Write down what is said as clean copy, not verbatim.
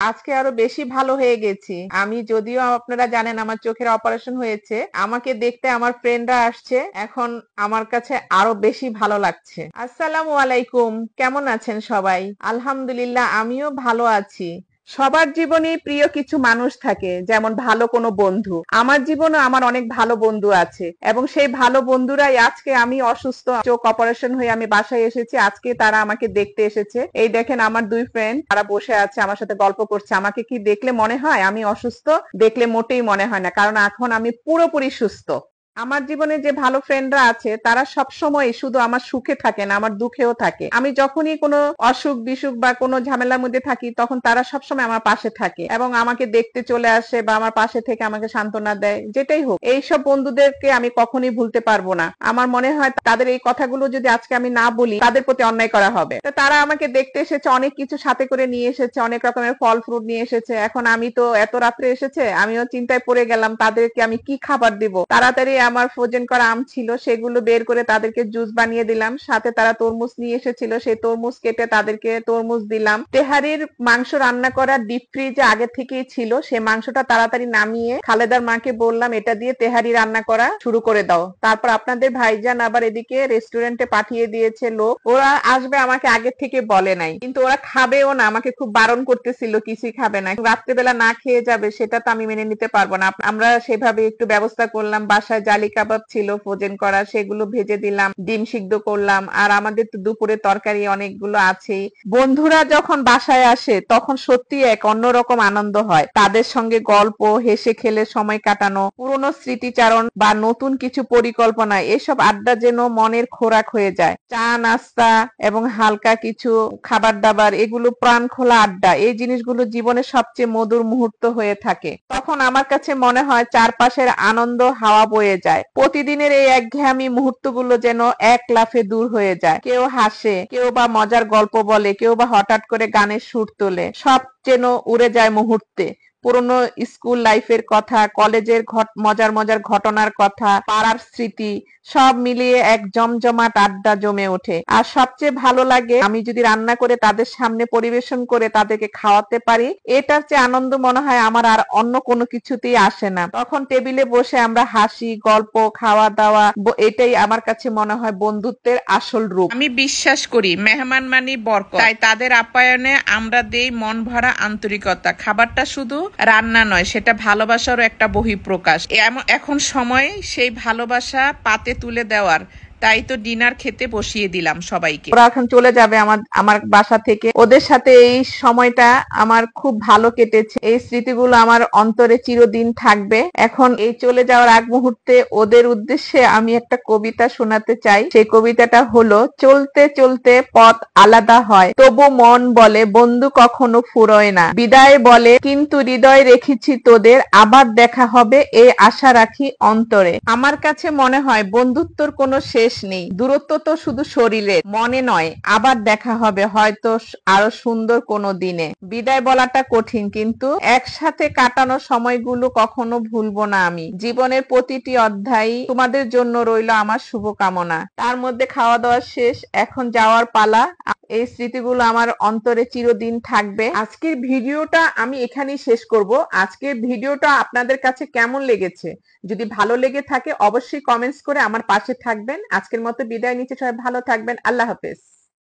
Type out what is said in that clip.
আজকে আরো বেশি ভালো হয়ে গেছি। আমি যদিও আপনারা জানেন আমার চোখের অপারেশন হয়েছে, আমাকে দেখতে আমার ফ্রেন্ডরা আসছে, এখন আমার কাছে আরো বেশি ভালো লাগছে। আসসালামু আলাইকুম, কেমন আছেন সবাই? আলহামদুলিল্লাহ, আমিও ভালো আছি। সবার জীবনে প্রিয় কিছু মানুষ থাকে, যেমন ভালো কোনো বন্ধু। আমার জীবনে আমার অনেক ভালো বন্ধু আছে এবং সেই ভালো বন্ধুরাই আজকে আমি অসুস্থ, চোখ অপারেশন হয়ে আমি বাসায় এসেছি, আজকে তারা আমাকে দেখতে এসেছে। এই দেখেন আমার দুই ফ্রেন্ড, তারা বসে আছে আমার সাথে গল্প করছে। আমাকে কি দেখলে মনে হয় আমি অসুস্থ? দেখলে মোটেই মনে হয় না, কারণ এখন আমি পুরোপুরি সুস্থ। আমার জীবনে যে ভালো ফ্রেন্ডরা আছে তারা সব সময় শুধু আমার সুখে থাকে না, আমার দুঃখেও থাকে। আমি যখনই কোনো অসুখ বিসুখ বা কোনো ঝামেলার মধ্যে থাকি তখন তারা সবসময় আমার পাশে থাকে এবং আমাকে দেখতে চলে আসে বা আমার পাশে থেকে আমাকে সান্ত্বনা দেয়। যেটাই হোক, এইসব বন্ধুদেরকে আমি কখনোই ভুলতে পারবো না। আমার মনে হয় তাদের এই কথাগুলো যদি আজকে আমি না বলি তাদের প্রতি অন্যায় করা হবে। তো তারা আমাকে দেখতে এসেছে, অনেক কিছু সাথে করে নিয়ে এসেছে, অনেক রকমের ফল ফ্রুট নিয়ে এসেছে। এখন আমি তো এত রাত্রে এসেছে, আমিও চিন্তায় পড়ে গেলাম তাদেরকে আমি কি খাবার দিব। তাড়াতাড়ি আমার ফ্রোজেন করা আম ছিল, সেগুলো বের করে তাদেরকে জুস বানিয়ে দিলাম। সাথে তারা তরমুজ নিয়ে এসেছিল, সেই তরমুজ কেটে তাদেরকে তরমুজ দিলাম। তেহারির মাংস রান্না করা ডিপ ফ্রিজে আগে থেকেই ছিল, সেই মাংসটা তাড়াতাড়ি নামিয়ে খালেদার মাকে বললাম এটা দিয়ে তেহারি রান্না করা শুরু করে দাও। তারপর আপনাদের ভাইজান আবার এদিকে রেস্টুরেন্টে পাঠিয়ে দিয়েছে লোক। ওরা আসবে আমাকে আগে থেকে বলে নাই, কিন্তু ওরা খাবেও না, আমাকে খুব বারণ করতেছিল কিছুই খাবে না। রাত্রেবেলা না খেয়ে যাবে সেটা তো আমি মেনে নিতে পারবো না। আমরা সেভাবে একটু ব্যবস্থা করলাম। বাসায় জালি কাবাব ছিল ফ্রোজেন করা, সেগুলো ভেজে দিলাম, ডিম সিদ্ধ করলাম, আর আমাদের তো দুপুরে তরকারি অনেকগুলো আছেই। বন্ধুরা যখন বাসায় আসে তখন সত্যি এক অন্যরকম আনন্দ হয়। তাদের সঙ্গে গল্প, হেসে খেলে সময় কাটানো, পুরনো স্মৃতিচারণ বা নতুন কিছু পরিকল্পনা, এসব আড্ডা যেন মনের খোরাক হয়ে যায়। চা নাস্তা এবং হালকা কিছু খাবার দাবার, এগুলো প্রাণ খোলা আড্ডা, এই জিনিসগুলো জীবনের সবচেয়ে মধুর মুহূর্ত হয়ে থাকে। তখন আমার কাছে মনে হয় চারপাশের আনন্দ হাওয়া বয়ে যায়। প্রতিদিনের এই একঘেয়েমি মুহূর্তগুলো যেন এক লাফে দূর হয়ে যায়। কেউ হাসে, কেউ বা মজার গল্প বলে, কেউ বা হঠাৎ করে গানের সুর তোলে, সব যেন উড়ে যায় মুহূর্তে। পুরনো স্কুল লাইফের কথা, কলেজের মজার মজার ঘটনার কথা, পাড়ার স্মৃতি, সব মিলিয়ে এক জমজমাট আড্ডা জমে ওঠে। আর সবচেয়ে ভালো লাগে আমি যদি রান্না করে তাদের সামনে পরিবেশন করে তাদেরকে খাওয়াতে পারি। এটার চেয়ে আনন্দ মনে হয় আমার আর অন্য কোনো কিছুতেই আসে না। তখন টেবিলে বসে আমরা হাসি, গল্প, খাওয়া দাওয়া, এটাই আমার কাছে মনে হয় বন্ধুত্বের আসল রূপ। আমি বিশ্বাস করি মেহমান মানি বরকত, তাই তাদের আপ্যায়নে আমরা দেই মন ভরা আন্তরিকতা। খাবারটা শুধু রান্না নয়, সেটা ভালোবাসারও একটা বহিঃপ্রকাশ। এখন সময় সেই ভালোবাসা পাতে তুলে দেওয়ার। তাই তো ডিনার খেতে বসিয়ে দিলাম সবাইকে। ওরা এখন চলে যাবে আমার আমার বাসা থেকে। ওদের সাথে এই সময়টা আমার খুব ভালো কেটেছে, এই স্মৃতিগুলো আমার অন্তরে চিরদিন থাকবে। এখন এই চলে যাওয়ার আগ মুহূর্তে ওদের উদ্দেশ্যে আমি একটা কবিতা শোনাতে চাই। সেই কবিতাটা হলো, চলতে চলতে পথ আলাদা হয়, তবু মন বলে বন্ধু কখনো ফুরোয় না। বিদায় বলে কিন্তু হৃদয় রেখেছি তোদের, আবার দেখা হবে এই আশা রাখি অন্তরে। আমার কাছে মনে হয় বন্ধুত্বর কোনো শেষ নেই, দূরত্ব তো শুধু শরীরের, মনে নয়। আবার দেখা হবে হয়তো আরো সুন্দর কোনো দিনে। বিদায় বলাটা কঠিন, কিন্তু একসাথে কাটানো সময়গুলো কখনো ভুলবো না আমি। জীবনের প্রতিটি অধ্যায় তোমাদের জন্য রইল আমার শুভকামনা। তার মধ্যে খাওয়া দাওয়া শেষ, এখন যাওয়ার পালা। এই স্মৃতিগুলো আমার অন্তরে চিরদিন থাকবে। আজকের ভিডিওটা আমি এখানেই শেষ করব। আজকের ভিডিওটা আপনাদের কাছে কেমন লেগেছে? যদি ভালো লেগে থাকে অবশ্যই কমেন্টস করে আমার পাশে থাকবেন। আজকের মতো বিদায় নিচ্ছি, সবাই ভালো থাকবেন। আল্লাহ হাফেজ।